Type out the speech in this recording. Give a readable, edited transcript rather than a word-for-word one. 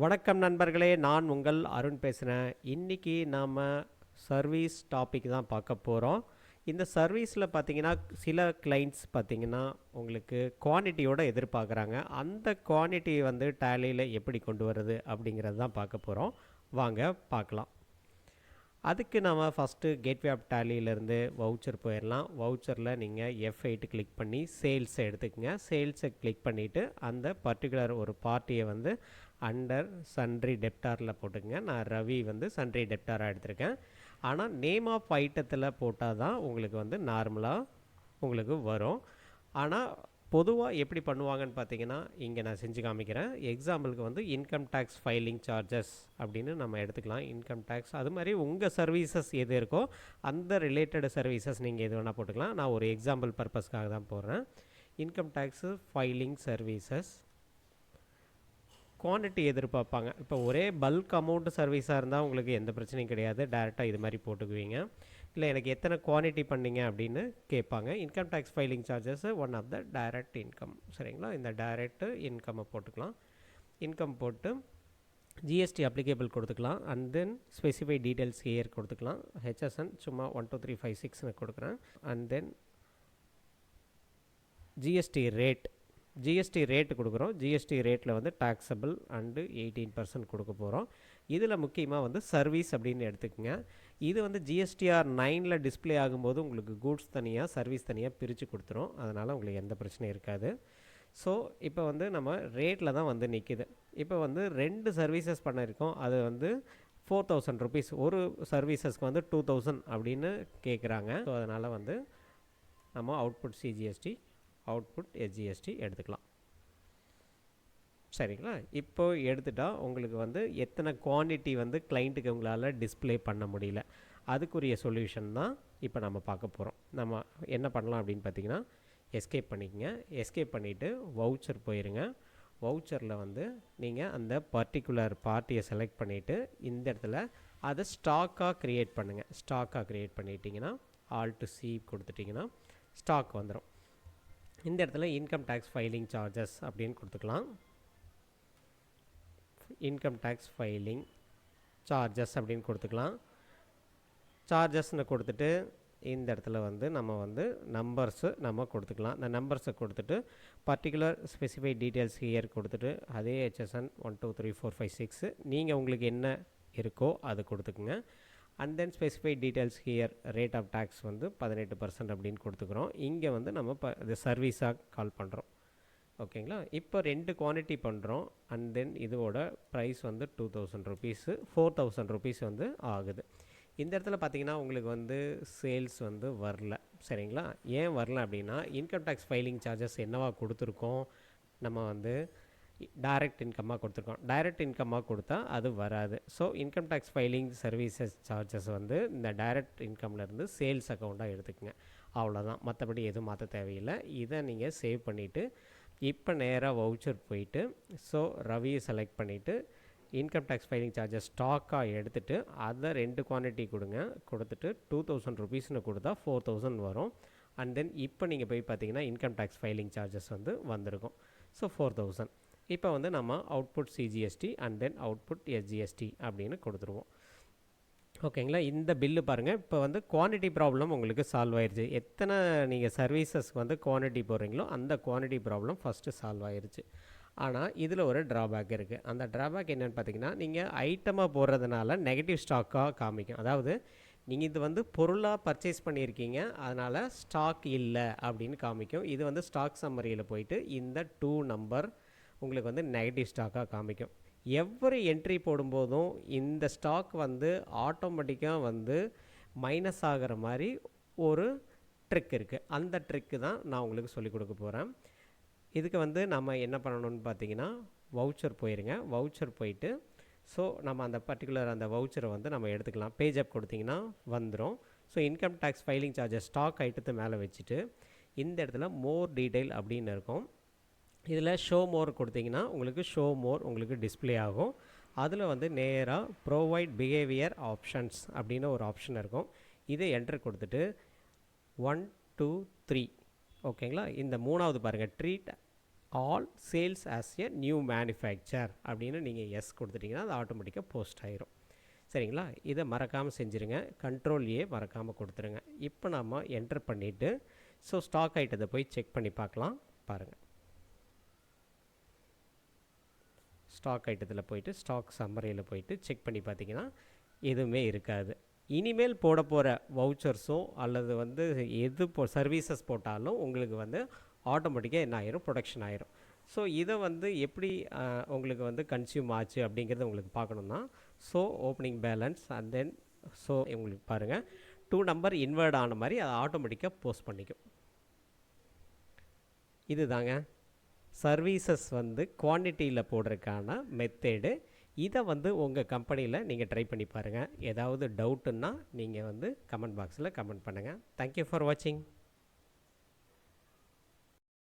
வணக்கம் நண்பர்களே, நான் உங்கள் அருண் பேசுகிறேன். இன்றைக்கி நாம் சர்வீஸ் டாபிக் தான் பார்க்க போகிறோம். இந்த சர்வீஸில் பார்த்தீங்கன்னா சில கிளைண்ட்ஸ் பார்த்தீங்கன்னா உங்களுக்கு குவான்டிட்டியோடு எதிர்பார்க்குறாங்க. அந்த குவான்டிட்டி வந்து டேலியில் எப்படி கொண்டு வர்றது அப்படிங்கிறது தான் பார்க்க போகிறோம். வாங்க பார்க்கலாம். அதுக்கு நம்ம ஃபஸ்ட்டு கேட்வே ஆஃப் டேலியிலேருந்து வவுச்சர் போயிடலாம். வவுச்சரில் நீங்கள் F8 கிளிக் பண்ணி சேல்ஸை எடுத்துக்கங்க. சேல்ஸை கிளிக் பண்ணிவிட்டு அந்த பர்டிகுலர் ஒரு பார்ட்டியை வந்து அண்டர் சன்ட்ரி டெப்டாரில் போட்டுக்கங்க. நான் ரவி வந்து சன்ட்ரி டெப்டாராக எடுத்திருக்கேன். ஆனால் நேம் ஆஃப் ஐட்டத்தில் போட்டால் தான் உங்களுக்கு வந்து நார்மலாக உங்களுக்கு வரும். ஆனால் பொதுவாக எப்படி பண்ணுவாங்கன்னு பார்த்தீங்கன்னா இங்கே நான் செஞ்சு காமிக்கிறேன். எக்ஸாம்பிளுக்கு வந்து இன்கம் டேக்ஸ் ஃபைலிங் சார்ஜஸ் அப்படின்னு நம்ம எடுத்துக்கலாம். இன்கம் டேக்ஸ் அது மாதிரி உங்கள் சர்வீசஸ் எது இருக்கோ அந்த ரிலேட்டட் சர்வீசஸ் நீங்கள் எது வேணால் போட்டுக்கலாம். நான் ஒரு எக்ஸாம்பிள் பர்பஸ்க்காக தான் போடுறேன். Income tax filing services quantity எதிர்பார்ப்பாங்க. இப்போ ஒரே பல்க் அமௌண்ட் சர்வீஸாக இருந்தால் உங்களுக்கு எந்த பிரச்சனையும் கிடையாது. டேரெக்டாக இது மாதிரி போட்டுக்குவீங்க. இல்லை எனக்கு எத்தனை குவான்டிட்டி பண்ணிங்க அப்படின்னு கேட்பாங்க. Income tax filing charges one of the direct income. சரிங்களா, இந்த டைரக்ட் இன்கம்மை போட்டுக்கலாம். இன்கம் போட்டு ஜிஎஸ்டி அப்ளிகேபிள் கொடுத்துக்கலாம். And then specify details here கொடுத்துக்கலாம். ஹெச்எஸ்என் சும்மா 1 2 3 5 6 கொடுக்குறேன். அண்ட் தென் ஜிஎஸ்டி ரேட்டு கொடுக்குறோம். ஜிஎஸ்டி ரேட்டில் வந்து டாக்ஸபிள் அண்டு 18% கொடுக்க போகிறோம். இதில் முக்கியமாக வந்து சர்வீஸ் அப்படின்னு எடுத்துக்கோங்க. இது வந்து ஜிஎஸ்டிஆர் 9 டிஸ்பிளே ஆகும்போது உங்களுக்கு கூட்ஸ் தனியாக சர்வீஸ் தனியாக பிரித்து கொடுத்துரும். அதனால் உங்களுக்கு எந்த பிரச்சனையும் இருக்காது. ஸோ இப்போ வந்து நம்ம ரேட்டில் தான் வந்து நிற்கிது. இப்போ வந்து 2 சர்வீசஸ் பண்ணியிருக்கோம். அது வந்து 4000 ருபீஸ். ஒரு சர்வீசஸ்க்கு வந்து 2000 அப்படின்னு கேட்குறாங்க. ஸோ அதனால் வந்து நம்ம அவுட்புட் சிஜிஎஸ்டி அவுட்புட் எஸ்ஜிஎஸ்டி எடுத்துக்கலாம். சரிங்களா, இப்போ எடுத்துட்டால் உங்களுக்கு வந்து எத்தனை குவான்டிட்டி வந்து கிளைண்ட்டுக்கு உங்களால் டிஸ்பிளே பண்ண முடியல, அதுக்குரிய சொல்யூஷன் தான் இப்போ நம்ம பார்க்க போகிறோம். நம்ம என்ன பண்ணலாம் அப்படின்னு பார்த்தீங்கன்னா எஸ்கேப் பண்ணிக்கங்க. எஸ்கேப் பண்ணிவிட்டு வவுச்சர் போயிருங்க. வவுச்சரில் வந்து நீங்கள் அந்த பர்டிகுலர் பார்ட்டியை செலக்ட் பண்ணிவிட்டு இந்த இடத்துல அதை ஸ்டாக்காக க்ரியேட் பண்ணுங்கள். ஸ்டாக்காக க்ரியேட் பண்ணிட்டீங்கன்னா ஆல்ட் சி கொடுத்துட்டிங்கன்னா ஸ்டாக் வந்துடும். இந்த இடத்துல இன்கம் டேக்ஸ் ஃபைலிங் சார்ஜஸ் அப்படின்னு கொடுத்துக்கலாம். இன்கம் டேக்ஸ் ஃபைலிங் சார்ஜஸ் அப்படின்னு கொடுத்துக்கலாம். சார்ஜஸ்ன்னு கொடுத்துட்டு இந்த இடத்துல வந்து நம்ம வந்து நம்பர்ஸு நம்ம கொடுத்துக்கலாம். அந்த நம்பர்ஸை கொடுத்துட்டு பர்டிகுலர் ஸ்பெசிஃபை டீட்டெயில்ஸ் ஹியர் கொடுத்துட்டு அதே ஹெச்எஸ்என் 1 2 3 4 5 6 நீங்கள் உங்களுக்கு என்ன இருக்கோ அது கொடுத்துக்குங்க. And then specify details here rate of tax வந்து 18% அப்படின்னு கொடுத்துக்குறோம். இங்கே வந்து நம்ம இது சர்வீஸாக கால் பண்ணுறோம். ஓகேங்களா, இப்போ 2 குவான்டிட்டி பண்ணுறோம். அண்ட் தென் இதோட ப்ரைஸ் வந்து 2000 ருபீஸு 4000 ருபீஸ் வந்து ஆகுது. இந்த இடத்துல பார்த்தீங்கன்னா உங்களுக்கு வந்து சேல்ஸ் வந்து வரல. சரிங்களா, ஏன் வரல அப்படின்னா இன்கம் டேக்ஸ் ஃபைலிங் சார்ஜஸ் என்னவா கொடுத்துருக்கோம், நம்ம வந்து டைரக்ட் இன்கம்மாக கொடுத்துருக்கோம். டைரக்ட் இன்கம்மாக கொடுத்தா அது வராது. So income tax filing services charges வந்து இந்த டைரக்ட் இன்கம்லேருந்து சேல்ஸ் அக்கௌண்ட்டாக எடுத்துக்கங்க. அவ்வளோதான், மற்றபடி எதுவும் மாற்ற தேவையில்லை. இதை நீங்கள் சேவ் பண்ணிவிட்டு இப்போ நேராக வவுச்சர் போயிட்டு ஸோ ரவியை செலக்ட் பண்ணிவிட்டு இன்கம் டேக்ஸ் ஃபைலிங் சார்ஜஸ் ஸ்டாக்காக எடுத்துகிட்டு அதை 2 குவான்டிட்டி கொடுங்க. கொடுத்துட்டு 2000 ருபீஸ்னு கொடுத்தா 4000 வரும். அண்ட் தென் இப்போ நீங்கள் போய் பார்த்தீங்கன்னா இன்கம் டேக்ஸ் ஃபைலிங் சார்ஜஸ் வந்து வந்திருக்கும். ஸோ 4000. இப்போ வந்து நம்ம output CGST and then output SGST அப்படின்னு கொடுத்துருவோம். ஓகேங்களா, இந்த பில்லு பாருங்கள். இப்போ வந்து குவான்டிட்டி ப்ராப்ளம் உங்களுக்கு சால்வ் ஆயிடுச்சு. எத்தனை நீங்கள் சர்வீசஸ்க்கு வந்து குவான்டிட்டி போடுறீங்களோ அந்த குவான்டிட்டி ப்ராப்ளம் ஃபஸ்ட்டு சால்வ் ஆயிடுச்சு. ஆனால் இதில் ஒரு ட்ராபேக் இருக்குது. அந்த ட்ராபேக் என்னென்னு பார்த்தீங்கன்னா நீங்கள் ஐட்டமாக போடுறதுனால நெகட்டிவ் ஸ்டாக்காக காமிக்கும். அதாவது நீங்கள் இது வந்து பொருளாக பர்ச்சேஸ் பண்ணியிருக்கீங்க, அதனால் ஸ்டாக் இல்லை அப்படின்னு காமிக்கும். இது வந்து ஸ்டாக் சம்மரியில் போயிட்டு இந்த 2 நம்பர் உங்களுக்கு வந்து நெகட்டிவ் ஸ்டாக்காக காமிக்கும். எவ்வொரு என்ட்ரி போடும்போதும் இந்த ஸ்டாக் வந்து ஆட்டோமேட்டிக்காக வந்து மைனஸ் ஆகிற மாதிரி ஒரு ட்ரிக் இருக்குது. அந்த ட்ரிக்கு தான் நான் உங்களுக்கு சொல்லிக் கொடுக்க போகிறேன். இதுக்கு வந்து நம்ம என்ன பண்ணணும்னு பார்த்தீங்கன்னா வவுச்சர் போயிருங்க. வவுச்சர் போயிட்டு ஸோ நம்ம அந்த பர்டிகுலர் அந்த வவுச்சரை வந்து நம்ம எடுத்துக்கலாம். பேஜ் அப் கொடுத்திங்கன்னா வந்துடும். So income tax filing charges stock ஐட்டத்தை மேலே வச்சுட்டு இந்த இடத்துல மோர் டீட்டெயில் அப்படின்னு இருக்கும். இதில் ஷோ மோர் கொடுத்தீங்கன்னா உங்களுக்கு ஷோ மோர் உங்களுக்கு டிஸ்பிளே ஆகும். அதில் வந்து நேராக ப்ரொவைட் பிஹேவியர் ஆப்ஷன்ஸ் அப்படின்னு ஒரு ஆப்ஷன் இருக்கும். இதை என்ட்ரு கொடுத்துட்டு 1 2 3 ஓகேங்களா, இந்த 3வது பாருங்கள் treat all sales as a new manufacture அப்படின்னு நீங்கள் எஸ் கொடுத்துட்டிங்கன்னா அது ஆட்டோமேட்டிக்காக போஸ்ட் ஆயிரும். சரிங்களா? இதை மறக்காமல் செஞ்சுருங்க. கண்ட்ரோல் ஏ மறக்காமல் கொடுத்துருங்க. இப்போ நம்ம என்டர் பண்ணிவிட்டு ஸோ ஸ்டாக் ஐட்டத்தை போய் செக் பண்ணி பார்க்கலாம். பாருங்கள், ஸ்டாக் ஐட்டத்தில் போயிட்டு ஸ்டாக் சம்மரியில் போயிட்டு செக் பண்ணி பார்த்தீங்கன்னா எதுவுமே இருக்காது. இனிமேல் போட போகிற வவுச்சர்ஸோ அல்லது வந்து எது சர்வீசஸ் போட்டாலும் உங்களுக்கு வந்து ஆட்டோமேட்டிக்காக என்ன ஆயிரும், ப்ரொடக்ஷன் ஆயிரும். ஸோ இதை வந்து எப்படி உங்களுக்கு வந்து கன்சியூம் ஆச்சு அப்படிங்கிறத உங்களுக்கு பார்க்கணுன்னா so opening balance and then so உங்களுக்கு பாருங்கள் 2 நம்பர் இன்வெர்ட் ஆன மாதிரி அதை ஆட்டோமேட்டிக்காக போஸ்ட் பண்ணிக்கும். இது தாங்க சர்வீசஸ் வந்து குவான்டிட்டியில் போடுறதுக்கான மெத்தேடு. இதை வந்து உங்கள் கம்பெனியில் நீங்கள் ட்ரை பண்ணி பாருங்கள். ஏதாவது டவுட்டுன்னா நீங்கள் வந்து கமெண்ட் பாக்ஸில் கமெண்ட் பண்ணுங்கள். தேங்க்யூ ஃபார் வாட்சிங்.